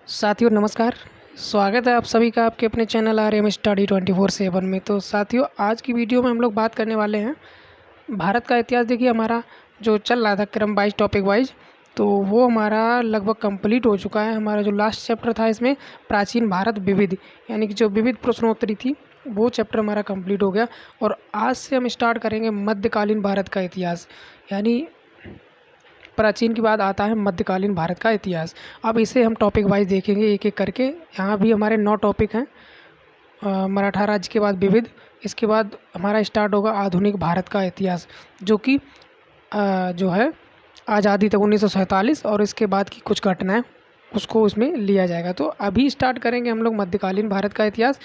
साथियों नमस्कार। स्वागत है आप सभी का आपके अपने चैनल RM स्टडी 24/7 में। तो साथियों आज की वीडियो में हम लोग बात करने वाले हैं भारत का इतिहास। देखिए हमारा जो चल रहा था क्रम वाइज टॉपिक वाइज, तो वो हमारा लगभग कंप्लीट हो चुका है। हमारा जो लास्ट चैप्टर था इसमें प्राचीन भारत विविध, यानी कि जो विविध प्रश्नोत्तरी थी वो चैप्टर हमारा कंप्लीट हो गया। और आज से हम स्टार्ट करेंगे मध्यकालीन भारत का इतिहास, यानी प्राचीन के बाद आता है मध्यकालीन भारत का इतिहास। अब इसे हम टॉपिक वाइज देखेंगे एक एक करके। यहाँ भी हमारे 9 टॉपिक हैं। मराठा राज्य के बाद विविध, इसके बाद हमारा स्टार्ट होगा आधुनिक भारत का इतिहास, जो कि जो है आज़ादी तक 1947, और इसके बाद की कुछ घटनाएं उसको इसमें लिया जाएगा। तो अभी स्टार्ट करेंगे हम लोग मध्यकालीन भारत का इतिहास।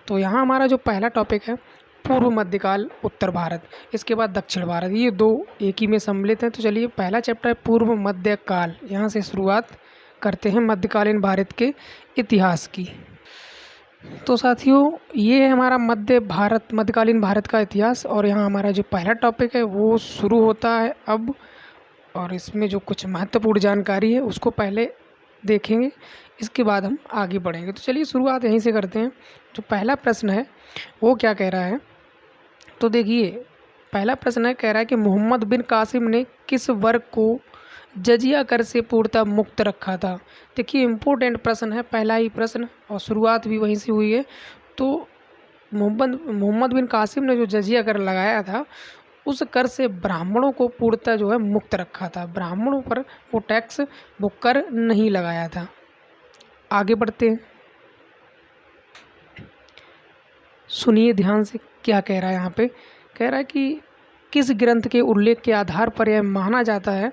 तो यहाँ हमारा जो पहला टॉपिक है पूर्व मध्यकाल उत्तर भारत, इसके बाद दक्षिण भारत, ये दो एक ही में सम्मिलित हैं। तो चलिए पहला चैप्टर है पूर्व मध्यकाल, यहाँ से शुरुआत करते हैं मध्यकालीन भारत के इतिहास की। तो साथियों ये है हमारा मध्यकालीन भारत का इतिहास, और यहाँ हमारा जो पहला टॉपिक है वो शुरू होता है अब। और इसमें जो कुछ महत्वपूर्ण जानकारी है उसको पहले देखेंगे, इसके बाद हम आगे बढ़ेंगे। तो चलिए शुरुआत यहीं से करते हैं। जो पहला प्रश्न है वो क्या कह रहा है, तो देखिए पहला प्रश्न है, कह रहा है कि मोहम्मद बिन कासिम ने किस वर्ग को जजिया कर से पूर्णतः मुक्त रखा था। देखिए इम्पोर्टेंट प्रश्न है, पहला ही प्रश्न, और शुरुआत भी वहीं से हुई है। तो मोहम्मद बिन कासिम ने जो जजिया कर लगाया था उस कर से ब्राह्मणों को पूर्णतः जो है मुक्त रखा था। ब्राह्मणों पर वो टैक्स, वो कर नहीं लगाया था। आगे बढ़ते हैं, सुनिए ध्यान से क्या कह रहा है। यहाँ पे कह रहा है कि किस ग्रंथ के उल्लेख के आधार पर यह माना जाता है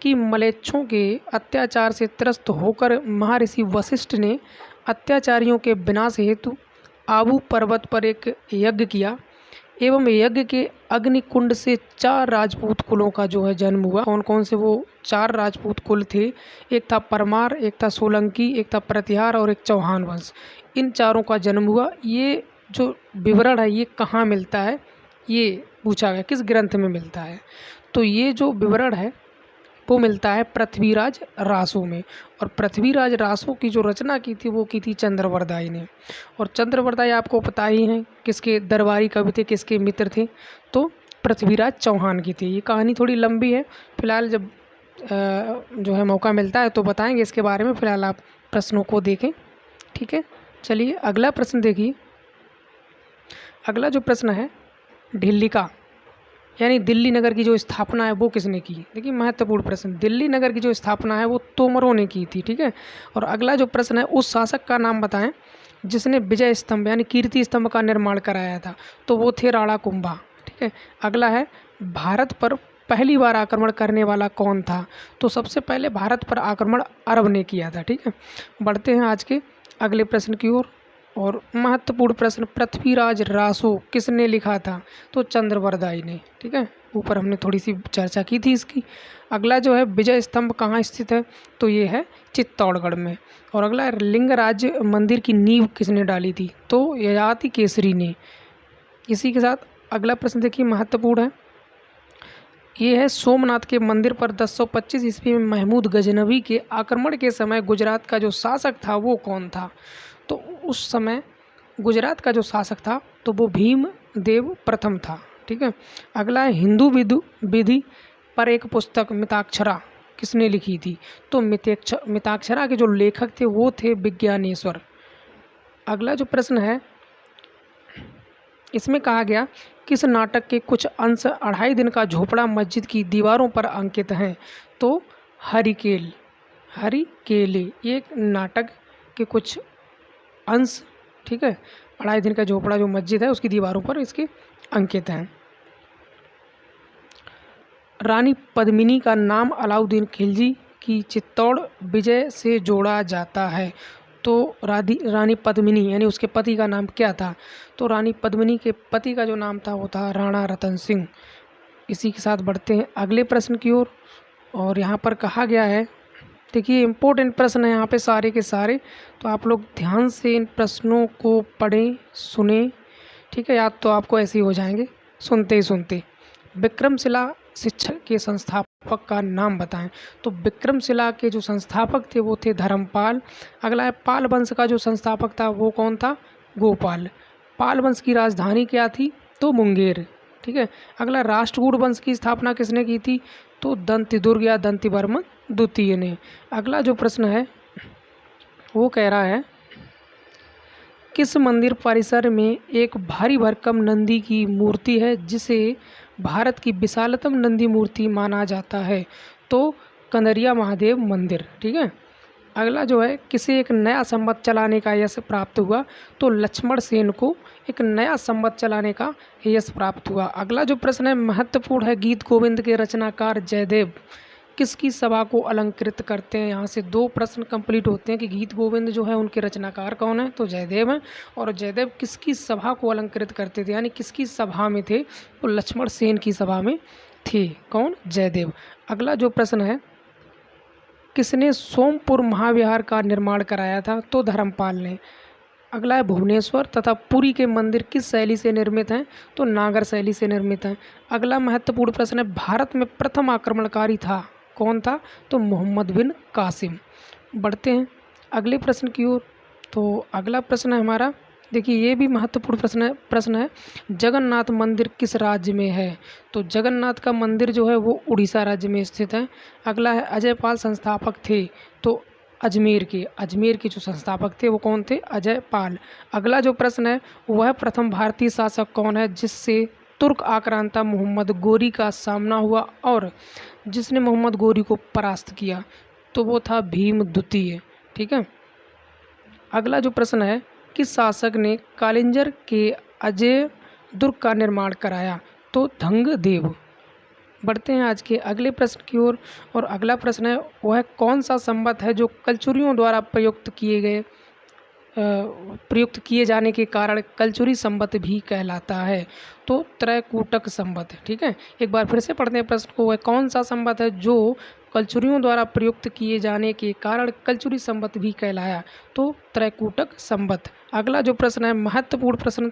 कि मलेच्छों के अत्याचार से त्रस्त होकर महर्षि वशिष्ठ ने अत्याचारियों के विनाश हेतु आबू पर्वत पर एक यज्ञ किया, एवं यज्ञ के अग्निकुंड से 4 राजपूत कुलों का जो है जन्म हुआ। कौन कौन से वो 4 राजपूत कुल थे? एक था परमार, एक था सोलंकी, एक था प्रतिहार और एक चौहान वंश। इन चारों का जन्म हुआ। ये जो विवरण है ये कहाँ मिलता है, ये पूछा गया किस ग्रंथ में मिलता है। तो ये जो विवरण है वो मिलता है पृथ्वीराज रासो में। और पृथ्वीराज रासो की जो रचना की थी वो की थी चंद्रवरदाई ने। और चंद्रवरदाई आपको पता ही है किसके दरबारी कवि थे, किसके मित्र थे, तो पृथ्वीराज चौहान की थी। ये कहानी थोड़ी लंबी है, फिलहाल जब जो है मौका मिलता है तो बताएंगे इसके बारे में। फिलहाल आप प्रश्नों को देखें, ठीक है। चलिए अगला प्रश्न देखिए। अगला जो प्रश्न है ढिल्ली का, यानी दिल्ली नगर की जो स्थापना है वो किसने की। देखिए महत्वपूर्ण प्रश्न, दिल्ली नगर की जो स्थापना है वो तोमरों ने की थी, ठीक है। और अगला जो प्रश्न है उस शासक का नाम बताएं जिसने विजय स्तंभ यानी कीर्ति स्तंभ का निर्माण कराया था। तो वो थे राणा कुंभा, ठीक है। अगला है भारत पर पहली बार आक्रमण करने वाला कौन था। तो सबसे पहले भारत पर आक्रमण अरब ने किया था, ठीक है। बढ़ते हैं आज के अगले प्रश्न की ओर। और महत्वपूर्ण प्रश्न, पृथ्वीराज रासो किसने लिखा था। तो चंद्रवरदाई ने, ठीक है। ऊपर हमने थोड़ी सी चर्चा की थी इसकी। अगला जो है विजय स्तंभ कहाँ स्थित है, तो ये है चित्तौड़गढ़ में। और अगला है लिंगराज मंदिर की नींव किसने डाली थी। तो ययाति केसरी ने। इसी के साथ अगला प्रश्न देखिए महत्वपूर्ण है, ये है सोमनाथ के मंदिर पर 1025 ईस्वी में महमूद गजनवी के आक्रमण के समय गुजरात का जो शासक था वो कौन था। तो उस समय गुजरात का जो शासक था तो वो भीमदेव प्रथम था, ठीक है। अगला है हिंदू विधि पर एक पुस्तक मिताक्षरा किसने लिखी थी। तो मिताक्षरा के जो लेखक थे वो थे विज्ञानेश्वर। अगला जो प्रश्न है इसमें कहा गया किस नाटक के कुछ अंश 2.5 दिन का झोपड़ा मस्जिद की दीवारों पर अंकित हैं। तो हरिकेले ये एक नाटक के कुछ अंश, ठीक है। 2.5 दिन का झोपड़ा जो मस्जिद है उसकी दीवारों पर इसके अंकित हैं। रानी पद्मिनी का नाम अलाउद्दीन खिलजी की चित्तौड़ विजय से जोड़ा जाता है। तो रानी पद्मिनी यानी उसके पति का नाम क्या था। तो रानी पद्मिनी के पति का जो नाम था वो था राणा रतन सिंह। इसी के साथ बढ़ते हैं अगले प्रश्न की ओर। और यहाँ पर कहा गया है, देखिए इम्पोर्टेंट प्रश्न है यहाँ पे सारे के सारे, तो आप लोग ध्यान से इन प्रश्नों को पढ़ें सुने, ठीक है। याद तो आपको ऐसे ही हो जाएंगे सुनते ही सुनते। विक्रमशिला शिक्षा के संस्थापक संस्थापक का नाम बताएं। तो विक्रमशिला के जो संस्थापक थे वो थे धर्मपाल। अगला है पाल वंश का जो संस्थापक था वो कौन था? गोपाल। पाल वंश की राजधानी क्या थी? तो मुंगेर। ठीक है। अगला राष्ट्रकूट वंश की स्थापना किसने की थी? तो दंतिदुर्ग या दंतिवर्मन द्वितीय ने। अगला जो प्रश्न है वो कह रहा है किस मंदिर परिसर में एक भारी भरकम नंदी की मूर्ति है जिसे भारत की विशालतम नंदी मूर्ति माना जाता है? तो कंदरिया महादेव मंदिर। ठीक है। अगला जो है किसे एक नया संवत चलाने का यश प्राप्त हुआ? तो लक्ष्मण सेन को एक नया संवत चलाने का यश प्राप्त हुआ। अगला जो प्रश्न है महत्वपूर्ण है, गीत गोविंद के रचनाकार जयदेव किसकी सभा को अलंकृत करते हैं? यहाँ से 2 प्रश्न कंप्लीट होते हैं कि गीत गोविंद जो है उनके रचनाकार कौन है? तो जयदेव हैं। और जयदेव किसकी सभा को अलंकृत करते थे, यानी किसकी सभा में थे? तो लक्ष्मण सेन की सभा में थे। कौन? जयदेव। अगला जो प्रश्न है किसने सोमपुर महाविहार का निर्माण कराया था? तो धर्मपाल ने। अगला है भुवनेश्वर तथा पुरी के मंदिर किस शैली से निर्मित हैं? तो नागर शैली से निर्मित हैं। अगला महत्वपूर्ण प्रश्न है भारत में प्रथम आक्रमणकारी था, कौन था? तो मोहम्मद बिन कासिम। बढ़ते हैं अगले प्रश्न की ओर। तो अगला प्रश्न है हमारा, देखिए ये भी महत्वपूर्ण प्रश्न है जगन्नाथ मंदिर किस राज्य में है? तो जगन्नाथ का मंदिर जो है वो उड़ीसा राज्य में स्थित है। अगला है अजयपाल संस्थापक थे, तो अजमेर के जो संस्थापक थे वो कौन थे? अजयपाल। अगला जो प्रश्न है वह प्रथम भारतीय शासक कौन है जिससे तुर्क आक्रांता मोहम्मद गोरी का सामना हुआ और जिसने मोहम्मद गोरी को परास्त किया? तो वो था भीम द्वितीय। ठीक है। अगला जो प्रश्न है किस शासक ने कालिंजर के अजय दुर्ग का निर्माण कराया? तो धंगदेव। बढ़ते हैं आज के अगले प्रश्न की ओर। और अगला प्रश्न है वह कौन सा संवत है जो कलचुरियों द्वारा प्रयुक्त किए जाने के कारण कलचुरी संवत भी कहलाता है? तो त्रैकूटक संवत। ठीक है। एक बार फिर से पढ़ते हैं प्रश्न को, वह कौन सा संवत है जो कलचुरियों द्वारा प्रयुक्त किए जाने के कारण कलचुरी संवत भी कहलाया? तो त्रैकूटक संवत। अगला जो प्रश्न है महत्वपूर्ण प्रश्न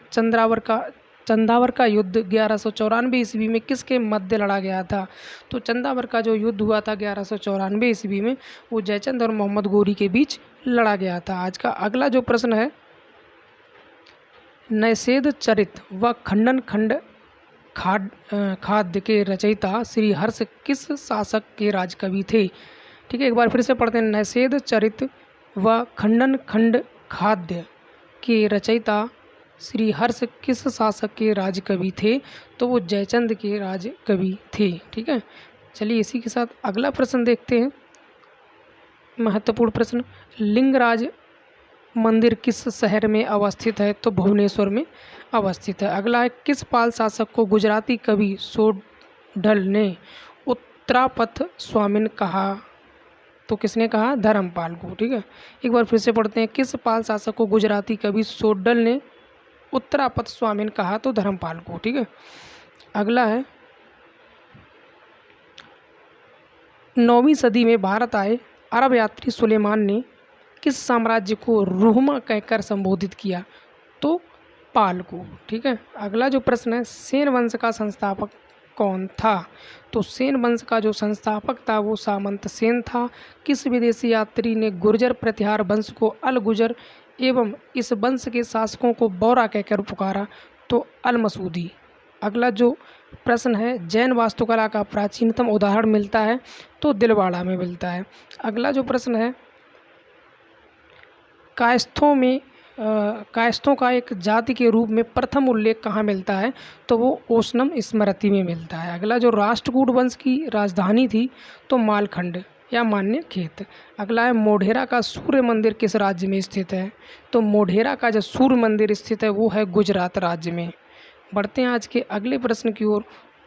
चंदावर का युद्ध 1194 ईस्वी में किसके मध्य लड़ा गया था? तो चंदावर का जो युद्ध हुआ था 1194 ईस्वी में वो जयचंद और मोहम्मद गोरी के बीच लड़ा गया था। आज का अगला जो प्रश्न है नैषेध चरित व खंडन खंड खाद्य के रचयिता श्री हर्ष किस शासक के राजकवि थे? ठीक है। एक बार फिर से पढ़ते हैं नैषेध चरित व खंडन खंड खाद्य के रचयिता श्री हर्ष किस शासक के राजकवि थे? तो वो जयचंद के राजकवि थे। ठीक है। चलिए इसी के साथ अगला प्रश्न देखते हैं। महत्वपूर्ण प्रश्न लिंगराज मंदिर किस शहर में अवस्थित है? तो भुवनेश्वर में अवस्थित है। अगला है किस पाल शासक को गुजराती कवि सोढल ने उत्तरापथ स्वामिन कहा? तो किसने कहा? धर्मपाल को। ठीक है। एक बार फिर से पढ़ते हैं किस पाल शासक को गुजराती कवि सोढल ने उत्तरापथ स्वामिन कहा? तो धर्मपाल को। ठीक है। अगला है 9वीं सदी में भारत आए अरब यात्री सुलेमान ने किस साम्राज्य को रुहमा कहकर संबोधित किया? तो पाल को। ठीक है। अगला जो प्रश्न है सेन वंश का संस्थापक कौन था? तो सेन वंश का जो संस्थापक था वो सामंत सेन था। किस विदेशी यात्री ने गुर्जर प्रतिहार वंश को अल गुजर एवं इस वंश के शासकों को बौरा कहकर पुकारा? तो अल मसूदी। अगला जो प्रश्न है जैन वास्तुकला का प्राचीनतम उदाहरण मिलता है? तो दिलवाड़ा में मिलता है। अगला जो प्रश्न है कायस्थों का एक जाति के रूप में प्रथम उल्लेख कहाँ मिलता है? तो वो ओशनम स्मृति में मिलता है। अगला जो राष्ट्रकूट वंश की राजधानी थी तो मालखंड या मान्य खेत। अगला है मोढेरा का सूर्य मंदिर किस राज्य में स्थित है? तो मोढेरा का जो सूर्य मंदिर स्थित है वो है गुजरात राज्य में। बढ़ते हैं आज के अगले प्रश्न की ओर।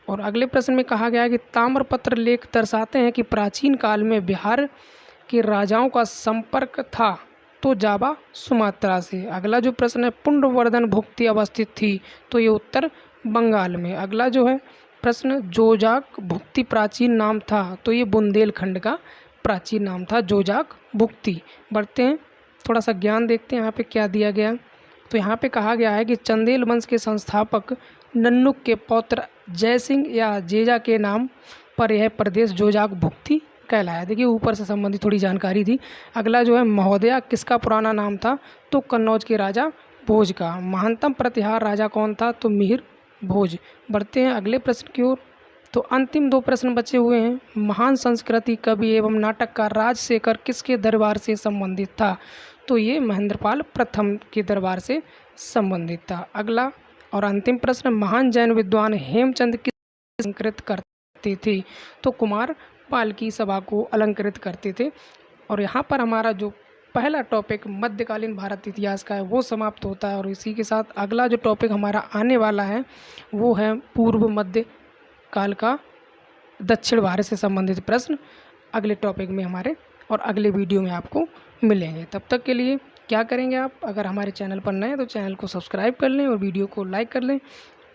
और अगले प्रश्न में कहा गया है कि ताम्रपत्र लेख दर्शाते हैं कि प्राचीन काल में बिहार के राजाओं का संपर्क था? तो जावा सुमात्रा से। अगला जो प्रश्न है पुंडवर्धन भुक्ति अवस्थित थी? तो ये उत्तर बंगाल में। अगला जो है प्रश्न जोजाक भुक्ति प्राचीन नाम था? तो ये बुंदेलखंड का प्राचीन नाम था जोजाक भुक्ति। बढ़ते हैं थोड़ा सा ज्ञान देखते हैं यहाँ पे क्या दिया गया। तो यहाँ पे कहा गया है कि चंदेल वंश के संस्थापक नन्नुक के पौत्र जयसिंह या जेजा के नाम पर यह प्रदेश जोजाक भुक्ति कहलाया। देखिए ऊपर से संबंधित थोड़ी जानकारी थी। अगला जो है महोदया किसका पुराना नाम था, तो कन्नौज के राजा भोज का। महानतम प्रतिहार राजा कौन था, तो मिहिर भोज। बढ़ते हैं अगले प्रश्न की ओर। तो अंतिम 2 प्रश्न बचे हुए हैं। महान संस्कृति कवि एवं नाटककार राजशेखर किसके दरबार से संबंधित था, तो ये महेंद्रपाल प्रथम के दरबार से संबंधित था। अगला और अंतिम प्रश्न, महान जैन विद्वान हेमचंद किस अलंकृत करते थे, तो कुमार पाल की सभा को अलंकृत करते थे। और यहाँ पर हमारा जो पहला टॉपिक मध्यकालीन भारत इतिहास का है वो समाप्त होता है। और इसी के साथ अगला जो टॉपिक हमारा आने वाला है वो है पूर्व मध्य काल का दक्षिण भारत से संबंधित प्रश्न अगले टॉपिक में हमारे और अगले वीडियो में आपको मिलेंगे। तब तक के लिए क्या करेंगे आप, अगर हमारे चैनल पर नए हैं तो चैनल को सब्सक्राइब कर लें और वीडियो को लाइक कर लें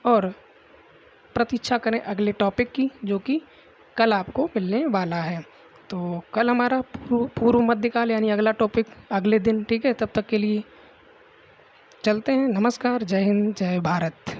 और प्रतीक्षा करें अगले टॉपिक की, जो कि कल आपको मिलने वाला है। तो कल हमारा पूर्व मध्यकाल यानी अगला टॉपिक अगले दिन, ठीक है। तब तक के लिए चलते हैं। नमस्कार, जय हिंद, जय भारत।